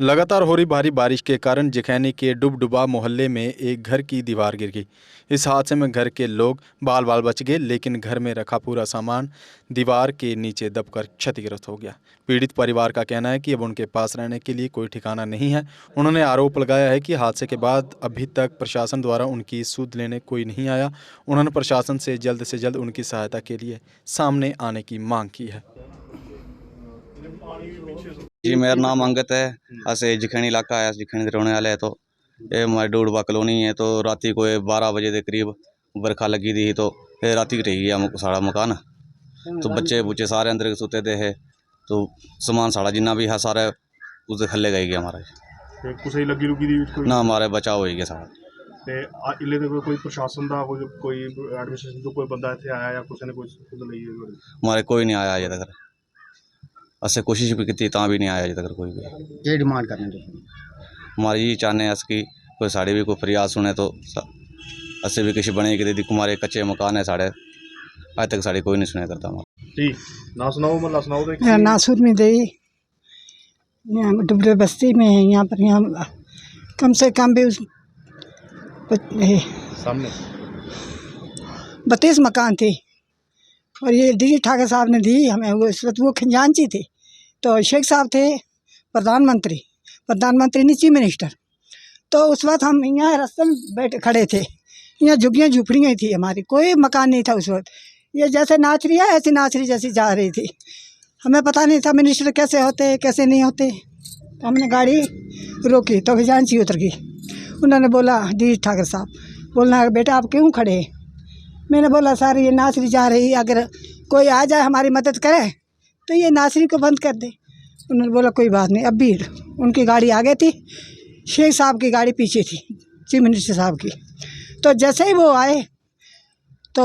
लगातार हो रही भारी बारिश के कारण जखैनी के डुबडुबा मोहल्ले में एक घर की दीवार गिर गई। इस हादसे में घर के लोग बाल बाल बच गए, लेकिन घर में रखा पूरा सामान दीवार के नीचे दबकर क्षतिग्रस्त हो गया। पीड़ित परिवार का कहना है कि अब उनके पास रहने के लिए कोई ठिकाना नहीं है। उन्होंने आरोप लगाया है कि हादसे के बाद अभी तक प्रशासन द्वारा उनकी सुध लेने कोई नहीं आया। उन्होंने प्रशासन से जल्द उनकी सहायता के लिए सामने आने की मांग की है। जी मेरा नाम अंगत है। असे जखैनी इलाका है, जखैनी दे रहने वाले है। तो ये हमारी डुबडुबा कॉलोनी है। तो राती को 12 बजे के करीब बरखा लगी थी। तो फिर राती रही गया सारा मकान। तो बच्चे बुच्चे सारे अंदर सुते थे है। तो सामान साड़ा जिन्ना भी है सारा उसके थल्ले गई गया हमारा। कुछ लगी लुगी दी ना हमारे बचाव हो गया सारा। ते इले ते कोई प्रशासन दा कोई एडमिनिस्ट्रेशन तो कोई बंदा इत्थे आया या कुछ ने कोई सुध लई है? हमारे कोई नहीं आया अजे तक। असें कोशिश भी की तां भी नहीं आया अजे तक कोई भी। ये डिमांड करने दो हमारी ये चाहने अस कि कोई साड़ी भी कोई फरियाद सुने तो असें भी किश बने कि हमारे कच्चे मकान है साढ़े। अज तक साड़ी कोई नहीं सुने करता हमारा। जी ना सुनाओ मतलब सुनाओ तो मेरा नासुर में दई यहाँ डुबरे बस्ती में है। यहाँ पर यहाँ कम से कम भी सामने 32 मकान थे और ये डी ठाकर साहब ने दी हमें। वो इस वक्त वो खजांची थे, तो शेख साहब थे प्रधानमंत्री नहीं चीफ मिनिस्टर। तो उस वक्त हम यहाँ रास्ते में बैठे खड़े थे। यहाँ झुग्गियाँ झुपड़ियाँ थी, हमारी कोई मकान नहीं था उस वक्त। ये जैसे नाच रही है ऐसी नाच रही जैसी जा रही थी। हमें पता नहीं था मिनिस्टर कैसे होते कैसे नहीं होते। तो हमने गाड़ी रोकी तो खजांची उतर गई। उन्होंने बोला डी ठाकर साहब बोलना बेटा आप क्यों खड़े? मैंने बोला सर ये नाचरी जा रही, अगर कोई आ जाए हमारी मदद करे तो ये नाचरी को बंद कर दे। उन्होंने बोला कोई बात नहीं। अब भी उनकी गाड़ी आगे थी, शेख साहब की गाड़ी पीछे थी, चीफ मिनिस्टर साहब की। तो जैसे ही वो आए तो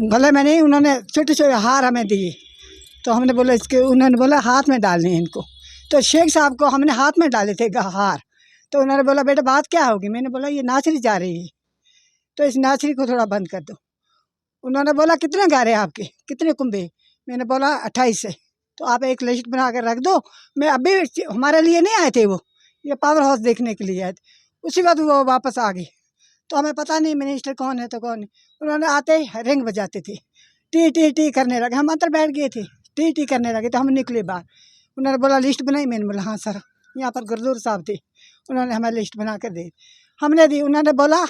गले में नहीं, उन्होंने छोटे छोटे हार हमें दिए। तो हमने बोला इसके, उन्होंने बोला हाथ में डालने हैं इनको। तो शेख साहब को हमने हाथ में डाले थे हार। तो उन्होंने बोला बेटा बात क्या होगी? मैंने बोला ये नाचरी जा रही है तो इस नाचरी को थोड़ा बंद कर दो। उन्होंने बोला कितने गारे आपके, कितने कुंभे? मैंने बोला 28 है। तो आप एक लिस्ट बना कर रख दो। मैं अभी हमारे लिए नहीं आए थे, वो ये पावर हाउस देखने के लिए आए थे। उसी वक्त वो वापस आ गई। तो हमें पता नहीं मिनिस्टर कौन है तो कौन नहीं। उन्होंने आते ही रिंग बजाते थे, टी टी टी करने लगे। हम अंदर बैठ गए थे, टी टी करने लगे। तो हम निकले बाहर। उन्होंने बोला लिस्ट बनाई। मैंने बोला हाँ सर। यहाँ पर गुरदूर साहब थे, उन्होंने हमें लिस्ट बना कर दी। हमने दी। उन्होंने बोला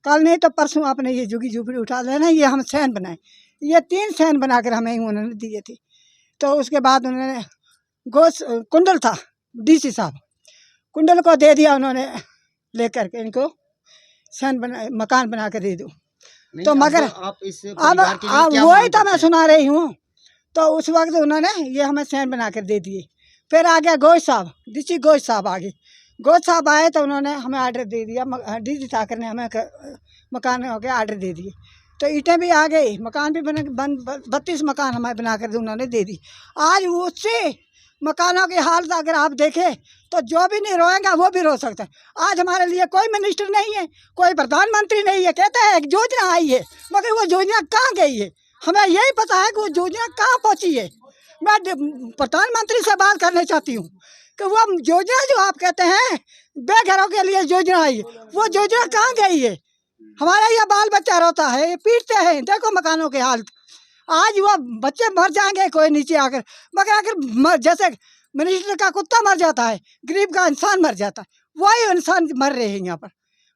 कल नहीं तो परसों आपने ये झुग्गी झुपड़ी उठा लेना। ये हम सैन बनाए। ये 3 सैन बनाकर हमें उन्होंने दिए थे। तो उसके बाद उन्होंने कुंडल था डीसी साहब, कुंडल को दे दिया उन्होंने लेकर के इनको सैन मकान बना कर दे दो। तो मगर आप इस अब वही तो मैं सुना रही हूँ। तो उस वक्त उन्होंने ये हमें सैन बना कर दे दिए। फिर आ गया गोश साहब, डीसी गोश साहब आ गए। गोश साहब आए तो उन्होंने हमें आर्डर दे दिया। डी ठाकर ने हमें मकान हो गया आर्डर दे दिए। तो ईंटें भी आ गई, मकान भी बन 32 मकान हमें बना कर उन्होंने दे दी। आज उससे मकानों की हालत अगर आप देखें तो जो भी नहीं रोएगा वो भी रो सकता है। आज हमारे लिए कोई मिनिस्टर नहीं है, कोई प्रधानमंत्री नहीं है। कहते हैं एक योजना आई है, मगर वो योजना कहाँ गई है? हमें यही पता है कि वो योजना कहाँ पहुँची है। मैं प्रधानमंत्री से बात करना चाहती हूँ कि वो योजना जो आप कहते हैं बेघरों के लिए योजना आई, वो योजना कहाँ गई है? हमारा यह बाल बच्चा रोता है, पीटते हैं। देखो मकानों की हालत। आज वो बच्चे मर जाएंगे कोई नीचे आकर, मगर अगर जैसे मिनिस्टर का कुत्ता मर जाता है, गरीब का इंसान मर जाता है, वही इंसान मर रहे हैं यहाँ पर।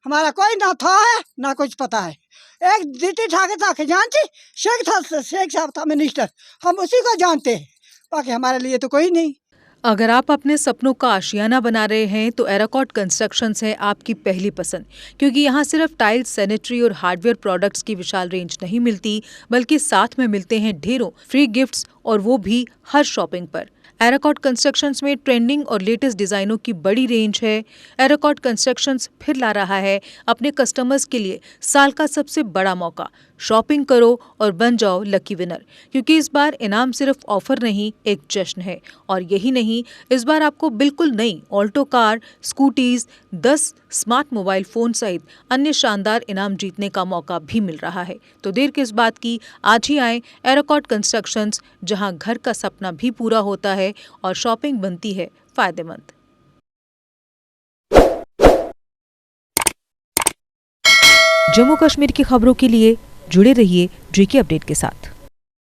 हमारा कोई ना था है ना कुछ पता है। एक डी ठाकर था खजांची, शेख साहब था मिनिस्टर, हम उसी को जानते हैं, बाकी हमारे लिए तो कोई नहीं। अगर आप अपने सपनों का आशियाना बना रहे हैं तो एराकॉट कंस्ट्रक्शंस है आपकी पहली पसंद, क्योंकि यहाँ सिर्फ टाइल्स, सैनिटरी और हार्डवेयर प्रोडक्ट्स की विशाल रेंज नहीं मिलती, बल्कि साथ में मिलते हैं ढेरों फ्री गिफ्ट्स, और वो भी हर शॉपिंग पर। एराकॉट कंस्ट्रक्शंस में ट्रेंडिंग और लेटेस्ट डिजाइनों की बड़ी रेंज है। एराकॉट कंस्ट्रक्शंस फिर ला रहा है अपने कस्टमर्स के लिए साल का सबसे बड़ा मौका। शॉपिंग करो और बन जाओ लकी विनर, क्योंकि इस बार इनाम सिर्फ ऑफर नहीं, एक जश्न है। और यही नहीं, इस बार आपको बिल्कुल नई Alto car, scooties, 10 smart mobile phone सहित अन्य शानदार इनाम जीतने का मौका भी मिल रहा है। तो देर किस बात की, आज ही आए एराकॉट कंस्ट्रक्शंस, जहां घर का सपना भी पूरा होता है और शॉपिंग बनती है फायदेमंद। जम्मू कश्मीर की खबरों के लिए जुड़े रहिए JK अपडेट के साथ।